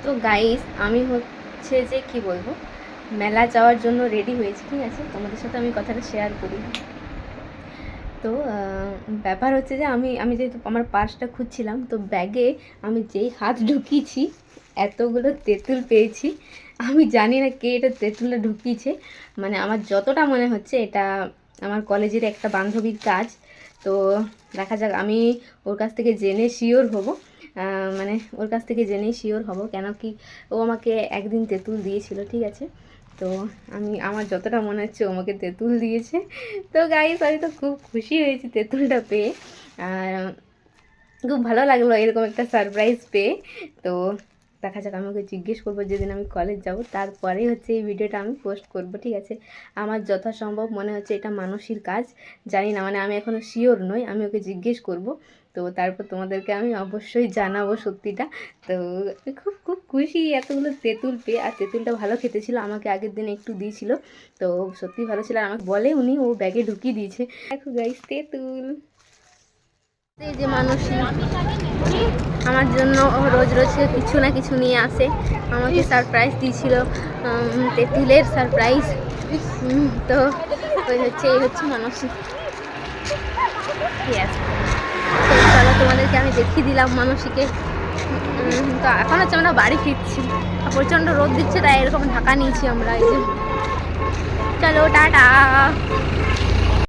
তো গাইস আমি হচ্ছে যে কি বলবো, মেলা যাওয়ার জন্য রেডি হয়েছি, ঠিক আছে। তোমাদের সাথে আমি কথাটা শেয়ার করি। তো ব্যাপার হচ্ছে যে আমি যেহেতু আমার পার্সটা খুঁজছিলাম, তো ব্যাগে আমি যেই হাত ঢুকিয়েছি এতগুলো তেঁতুল পেয়েছি। আমি জানি না কে এটা তেঁতুলটা ঢুকিয়েছে, মানে আমার যতটা মনে হচ্ছে এটা আমার কলেজের একটা বান্ধবীর কাজ। তো দেখা যাক, আমি ওর কাছ থেকে জেনে শিওর হব। মানে ওর কাছ থেকে জেনেই শিওর হব, কেন কি ও আমাকে একদিন তেঁতুল দিয়েছিল, ঠিক আছে। তো আমার যতটা মনে হচ্ছে ও আমাকে তেঁতুল দিয়েছে। তো গাইস আমি তো খুব খুশি হয়েছি তেঁতুলটা পেয়ে, আর খুব ভালো লাগলো এরকম একটা সারপ্রাইজ পেয়ে। তো দেখা যাক, আমি ওকে জিজ্ঞেস করবো যেদিন আমি কলেজ যাব, তারপরেই হচ্ছে এই ভিডিওটা আমি পোস্ট করব, ঠিক আছে। আমার যথাসম্ভব মনে হচ্ছে এটা মানসীর কাজ, জানি না, মানে আমি এখনও শিওর নই। আমি ওকে জিজ্ঞেস করব, তো তারপর তোমাদেরকে আমি অবশ্যই জানাবো সত্যিটা। তো আমি খুব খুব খুশি এতগুলো তেঁতুল পেয়ে, আর তেঁতুলটা ভালো খেতে ছিল, আমাকে আগের দিন একটু দিয়েছিল, তো সত্যি ভালো ছিল। আর আমাকে বলে উনি ও ব্যাগে ঢুকিয়ে দিয়েছে। দেখো গাইস তেঁতুল, এই যে মানসী আমার জন্য রোজ রোজ কিছু না কিছু নিয়ে আসে, আমাকে সারপ্রাইজ দিয়েছিল, তেঁতুলের সারপ্রাইজ। তো এই হচ্ছে মানসী। ইয়েস, তো চলো তোমাদেরকে আমি দেখিয়ে দিলাম মানসীকে। তো এখন হচ্ছে আমরা বাড়ি ফিরছি, প্রচণ্ড রোদ দিচ্ছে, তাই এরকম ঢাকা নিয়েছি আমরা। এই যে চলো টাটা।